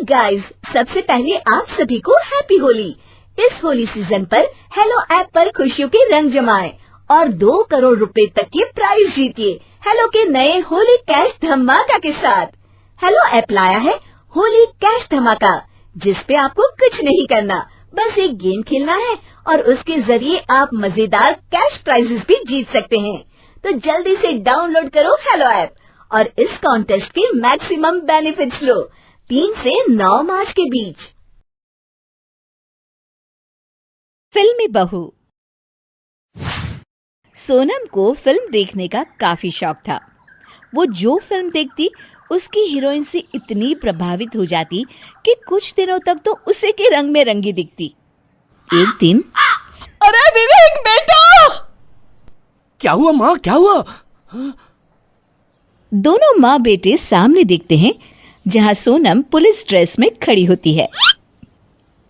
Guys, सबसे पहले आप सभी को हैप्पी होली। इस होली सीजन पर हेलो ऐप पर खुशियों के रंग जमाएं और 2 करोड़ रुपए तक के प्राइज जीतिए हेलो के नए होली कैश धमाका के साथ। हेलो ऐप लाया है होली कैश धमाका, जिसपे आपको कुछ नहीं करना, बस एक गेम खेलना है और उसके जरिए आप मजेदार कैश प्राइजेस भी जीत सकते हैं। तो जल्दी से डाउनलोड करो हेलो ऐप और इस कॉन्टेस्ट के मैक्सिमम बेनिफिट्स लो 3 से 9 मार्च के बीच। फिल्मी बहू। सोनम को फिल्म देखने का काफी शौक था। वो जो फिल्म देखती उसकी हीरोइन से इतनी प्रभावित हो जाती कि कुछ दिनों तक तो उसे के रंग में रंगी दिखती। एक दिन, अरे विवेक बेटा! क्या हुआ माँ, क्या हुआ? दोनों माँ बेटे सामने देखते हैं जहाँ सोनम पुलिस ड्रेस में खड़ी होती है।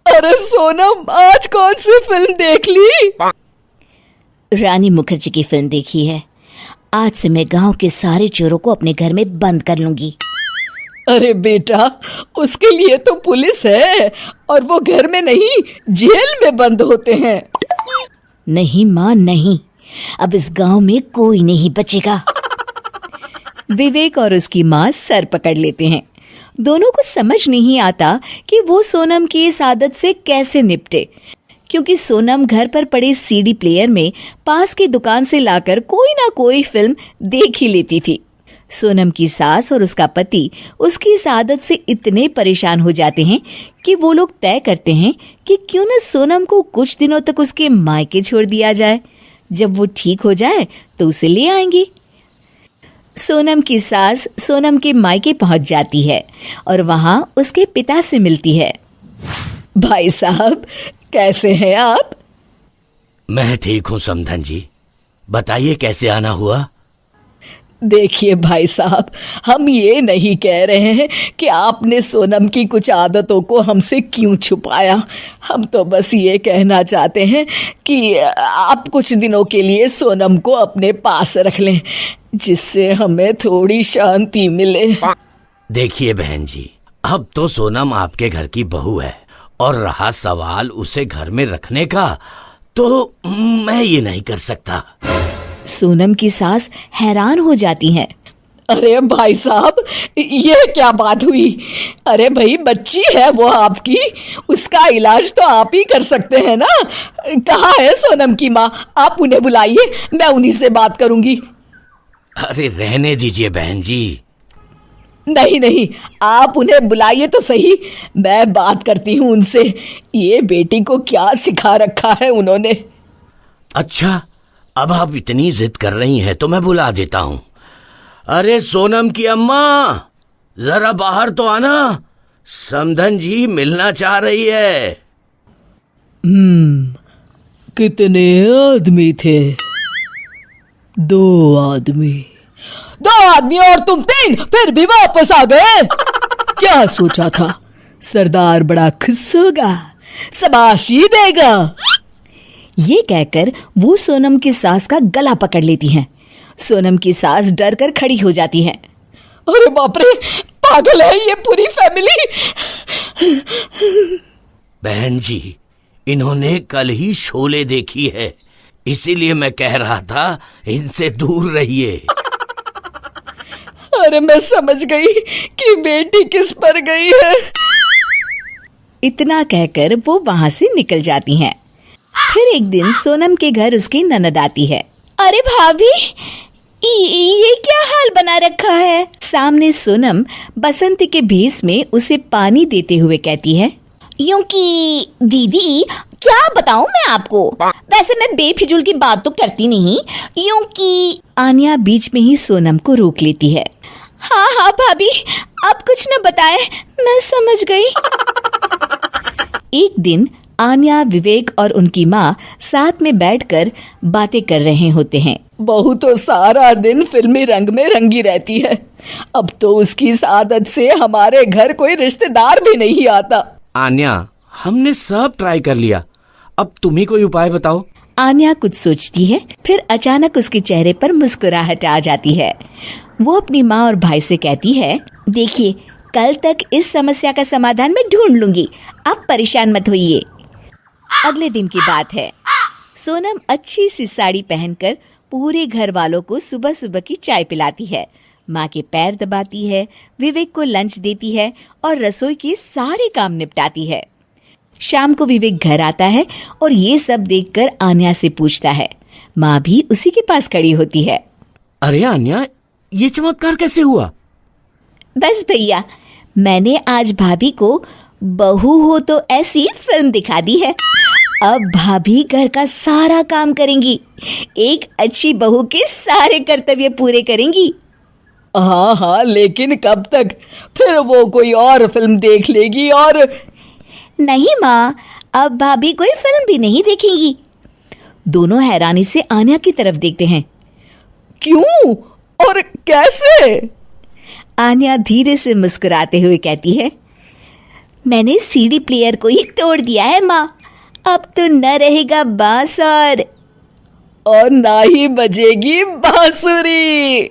अरे सोनम, आज कौन सी फिल्म देख ली? रानी मुखर्जी की फिल्म देखी है। आज से मैं गांव के सारे चोरों को अपने घर में बंद कर लूंगी। अरे बेटा, उसके लिए तो पुलिस है और वो घर में नहीं, जेल में बंद होते हैं। नहीं माँ, नहीं, अब इस गांव में कोई नहीं बचेगा। विवेक और उसकी माँ सर पकड़ लेते हैं। दोनों को समझ नहीं आता कि वो सोनम की इस आदत से कैसे निपटे, क्योंकि सोनम घर पर पड़े सीडी प्लेयर में पास की दुकान से लाकर कोई ना कोई फिल्म देख ही लेती थी। सोनम की सास और उसका पति उसकी इस आदत से इतने परेशान हो जाते हैं कि वो लोग तय करते हैं कि क्यों न सोनम को कुछ दिनों तक उसके मायके छोड़ दिया जाए। जब वो ठीक हो जाए तो उसे ले आएंगे। सोनम की सास सोनम के मायके पहुंच जाती है और वहां उसके पिता से मिलती है। भाई साहब, कैसे हैं आप? मैं ठीक हूँ समधन जी, बताइए कैसे आना हुआ? देखिए भाई साहब, हम ये नहीं कह रहे हैं कि आपने सोनम की कुछ आदतों को हमसे क्यों छुपाया। हम तो बस ये कहना चाहते हैं कि आप कुछ दिनों के लिए सोनम को अपने पास रख लें, जिससे हमें थोड़ी शांति मिले। देखिए बहन जी, अब तो सोनम आपके घर की बहू है और रहा सवाल उसे घर में रखने का, तो मैं ये नहीं कर सकता। सोनम की सास हैरान हो जाती हैं। अरे भाई साहब, ये क्या बात हुई? अरे भाई, बच्ची है वो आपकी, उसका इलाज तो आप ही कर सकते हैं ना। कहाँ है सोनम की माँ? आप उन्हें बुलाइए, मैं उन्हीं से बात करूंगी। अरे रहने दीजिए बहन जी। नहीं नहीं, आप उन्हें बुलाइए तो सही, मैं बात करती हूँ उनसे। ये बेटी को क्या सिखा रखा है उन्होंने। अच्छा, अब आप इतनी जिद कर रही हैं तो मैं बुला देता हूँ। अरे सोनम की अम्मा, जरा बाहर तो आना, समधन जी मिलना चाह रही है। कितने आदमी थे? 2 आदमी। 2 आदमी और तुम 3, फिर भी वापस आ गए। क्या सोचा था? सरदार बड़ा खुश होगा, शाबाशी देगा। ये कहकर वो सोनम की सास का गला पकड़ लेती हैं। सोनम की सास डर कर खड़ी हो जाती है। अरे बाप रे, पागल है ये पूरी फैमिली। बहन जी, इन्होंने कल ही शोले देखी है, इसीलिए मैं कह रहा था इनसे दूर रहिए। अरे मैं समझ गई कि बेटी किस पर गई है। इतना कहकर वो वहां से निकल जाती हैं। फिर एक दिन सोनम के घर उसकी ननद आती है। अरे भाभी, ये क्या हाल बना रखा है? सामने सोनम बसंती के भेष में उसे पानी देते हुए कहती है। यूं कि दीदी, क्या बताऊं मैं आपको, वैसे मैं बेफिजूल की बात तो करती नहीं। यूं कि आन्या बीच में ही सोनम को रोक लेती है। हाँ हाँ भाभी, आप कुछ न बताए, मैं समझ गई। एक दिन आन्या, विवेक और उनकी माँ साथ में बैठकर बातें कर रहे होते हैं। बहू तो सारा दिन फिल्मी रंग में रंगी रहती है। अब तो उसकी इस आदत से हमारे घर कोई रिश्तेदार भी नहीं आता। आन्या, हमने सब ट्राई कर लिया, अब तुम ही कोई उपाय बताओ। आन्या कुछ सोचती है, फिर अचानक उसके चेहरे पर मुस्कुराहट आ जाती है। वो अपनी माँ और भाई से कहती है, देखिए, कल तक इस समस्या का समाधान मैं ढूंढ लूंगी, आप परेशान मत होइए। अगले दिन की बात है। सोनम अच्छी सी साड़ी पहनकर पूरे घर वालों को सुबह सुबह की चाय पिलाती है, माँ के पैर दबाती है, विवेक को लंच देती है और रसोई के सारे काम निपटाती है। शाम को विवेक घर आता है और ये सब देखकर आन्या से पूछता है। माँ भी उसी के पास खड़ी होती है। अरे आन्या, ये चमत्कार कैसे हुआ? बस भैया, मैंने आज भाभी को बहू हो तो ऐसी फिल्म दिखा दी है। अब भाभी घर का सारा काम करेंगी, एक अच्छी बहू के सारे कर्तव्य पूरे करेंगी। हाँ हाँ, लेकिन कब तक? फिर वो कोई और फिल्म देख लेगी। और नहीं माँ, अब भाभी कोई फिल्म भी नहीं देखेंगी। दोनों हैरानी से आन्या की तरफ देखते हैं। क्यों और कैसे? आन्या धीरे से मुस्कुराते हुए कहती है, मैंने सीडी प्लेयर को ही तोड़ दिया है माँ, अब तो न रहेगा बांस और ना ही बजेगी बांसुरी।